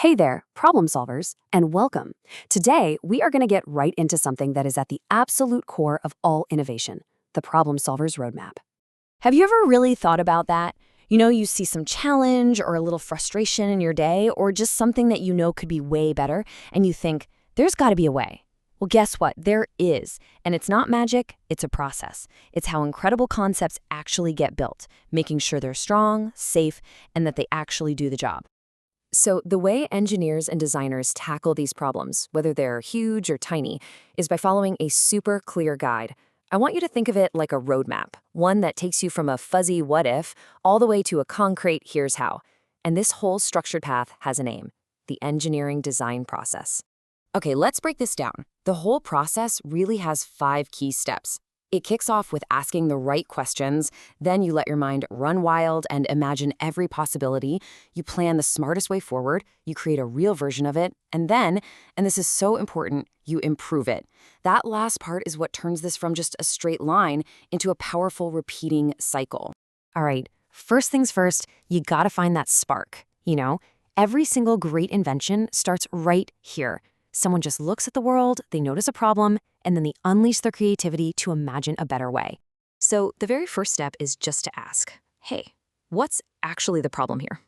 Hey there, problem solvers, and welcome. Today, we are going to get right into something that is at the absolute core of all innovation, the problem solver's roadmap. Have you ever really thought about that? You see some challenge or a little frustration in your day, or just something that you know could be way better, and you think, there's got to be a way. Well, guess what? There is. And it's not magic, it's a process. It's how incredible concepts actually get built, making sure they're strong, safe, and that they actually do the job. So, the way engineers and designers tackle these problems, whether they're huge or tiny, is by following a super clear guide. I want you to think of it like a roadmap, one that takes you from a fuzzy what if all the way to a concrete here's how. And this whole structured path has a name: the engineering design process. Okay, let's break this down. The whole process really has 5 key steps. It kicks off with asking the right questions, then you let your mind run wild and imagine every possibility. You plan the smartest way forward, you create a real version of it, and then, and this is so important, you improve it. That last part is what turns this from just a straight line into a powerful repeating cycle. All right, first things first, you gotta find that spark. Every single great invention starts right here. Someone just looks at the world, they notice a problem, and then they unleash their creativity to imagine a better way. So the very first step is just to ask, hey, what's actually the problem here?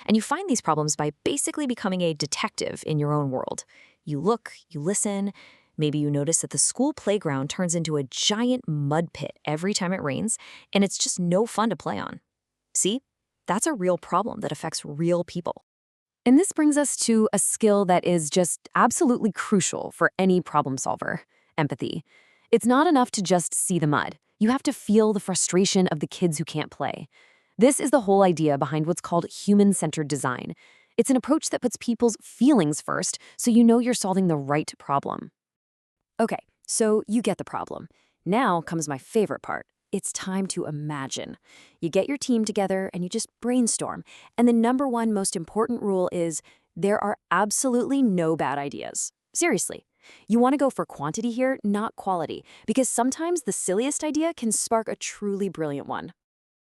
And you find these problems by basically becoming a detective in your own world. You look, you listen, maybe you notice that the school playground turns into a giant mud pit every time it rains, and it's just no fun to play on. See, that's a real problem that affects real people. And this brings us to a skill that is just absolutely crucial for any problem solver: empathy. It's not enough to just see the mud. You have to feel the frustration of the kids who can't play. This is the whole idea behind what's called human-centered design. It's an approach that puts people's feelings first, so you know you're solving the right problem. Okay, so you get the problem. Now comes my favorite part. It's time to imagine. You get your team together and you just brainstorm. And the number one most important rule is there are absolutely no bad ideas. Seriously. You want to go for quantity here, not quality, because sometimes the silliest idea can spark a truly brilliant one.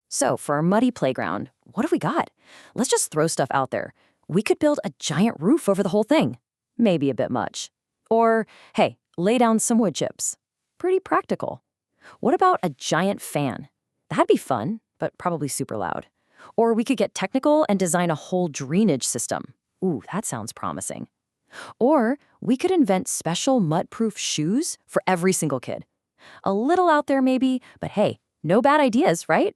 So for our muddy playground, what have we got? Let's just throw stuff out there. We could build a giant roof over the whole thing. Maybe a bit much. Or, hey, lay down some wood chips. Pretty practical. What about a giant fan? That'd be fun, but probably super loud. Or we could get technical and design a whole drainage system. Ooh, that sounds promising. Or we could invent special mud-proof shoes for every single kid. A little out there maybe, but hey, no bad ideas, right?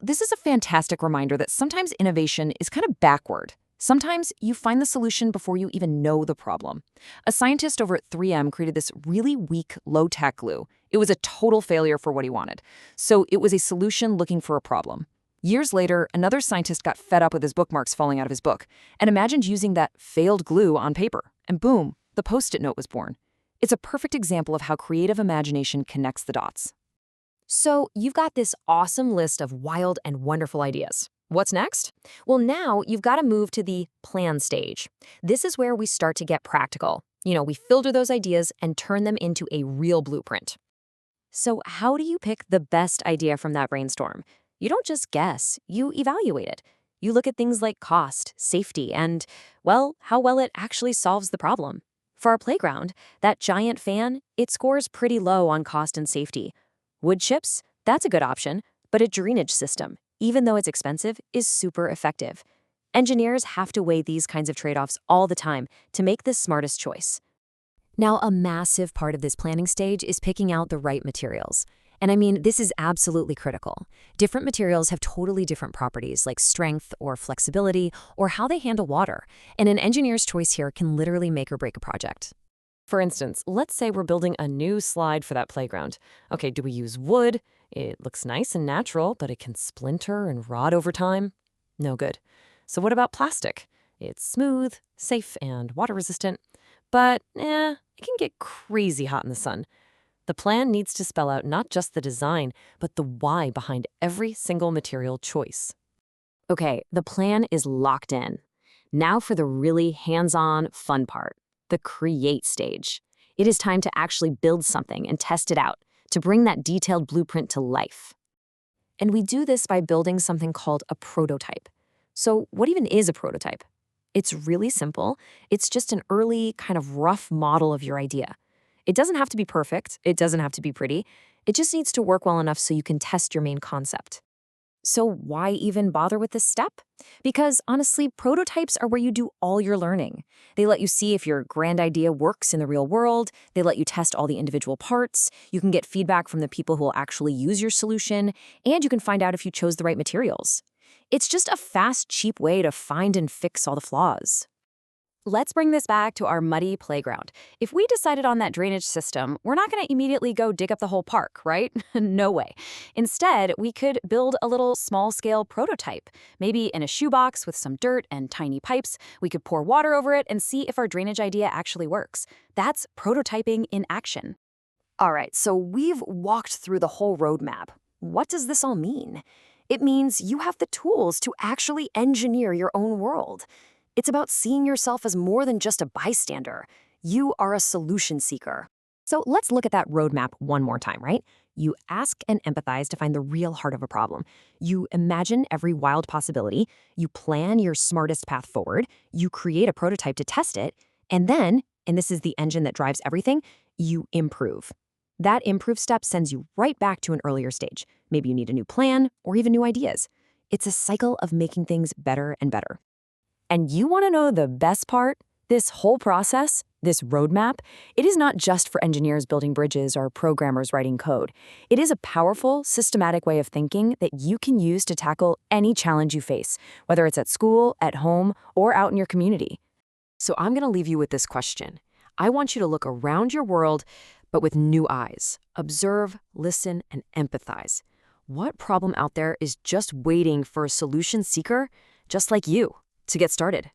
This is a fantastic reminder that sometimes innovation is kind of backward. Sometimes you find the solution before you even know the problem. A scientist over at 3M created this really weak, low-tech glue. It was a total failure for what he wanted. So it was a solution looking for a problem. Years later, another scientist got fed up with his bookmarks falling out of his book and imagined using that failed glue on paper. And boom, the Post-it note was born. It's a perfect example of how creative imagination connects the dots. So you've got this awesome list of wild and wonderful ideas. What's next? Well, now you've got to move to the plan stage. This is where we start to get practical. We filter those ideas and turn them into a real blueprint. So how do you pick the best idea from that brainstorm? You don't just guess, you evaluate it. You look at things like cost, safety, and, well, how well it actually solves the problem. For our playground, that giant fan, it scores pretty low on cost and safety. Wood chips, that's a good option, but a drainage system, even though it's expensive, is super effective. Engineers have to weigh these kinds of trade-offs all the time to make the smartest choice. Now, a massive part of this planning stage is picking out the right materials. And I mean, this is absolutely critical. Different materials have totally different properties like strength or flexibility or how they handle water. And an engineer's choice here can literally make or break a project. For instance, let's say we're building a new slide for that playground. Okay, do we use wood? It looks nice and natural, but it can splinter and rot over time. No good. So what about plastic? It's smooth, safe, and water-resistant, but it can get crazy hot in the sun. The plan needs to spell out not just the design, but the why behind every single material choice. Okay, the plan is locked in. Now for the really hands-on, fun part. The create stage. It is time to actually build something and test it out, to bring that detailed blueprint to life. And we do this by building something called a prototype. So what even is a prototype? It's really simple. It's just an early, kind of rough model of your idea. It doesn't have to be perfect. It doesn't have to be pretty. It just needs to work well enough so you can test your main concept. So why even bother with this step? Because honestly, prototypes are where you do all your learning. They let you see if your grand idea works in the real world. They let you test all the individual parts. You can get feedback from the people who will actually use your solution, and you can find out if you chose the right materials. It's just a fast, cheap way to find and fix all the flaws. Let's bring this back to our muddy playground. If we decided on that drainage system, we're not going to immediately go dig up the whole park, right? No way. Instead, we could build a little small-scale prototype. Maybe in a shoebox with some dirt and tiny pipes, we could pour water over it and see if our drainage idea actually works. That's prototyping in action. All right, so we've walked through the whole roadmap. What does this all mean? It means you have the tools to actually engineer your own world. It's about seeing yourself as more than just a bystander. You are a solution seeker. So let's look at that roadmap one more time, right? You ask and empathize to find the real heart of a problem. You imagine every wild possibility. You plan your smartest path forward. You create a prototype to test it. And then, and this is the engine that drives everything, you improve. That improve step sends you right back to an earlier stage. Maybe you need a new plan or even new ideas. It's a cycle of making things better and better. And you want to know the best part? This whole process, this roadmap, it is not just for engineers building bridges or programmers writing code. It is a powerful, systematic way of thinking that you can use to tackle any challenge you face, whether it's at school, at home, or out in your community. So I'm going to leave you with this question. I want you to look around your world, but with new eyes. Observe, listen, and empathize. What problem out there is just waiting for a solution seeker, just like you, to get started?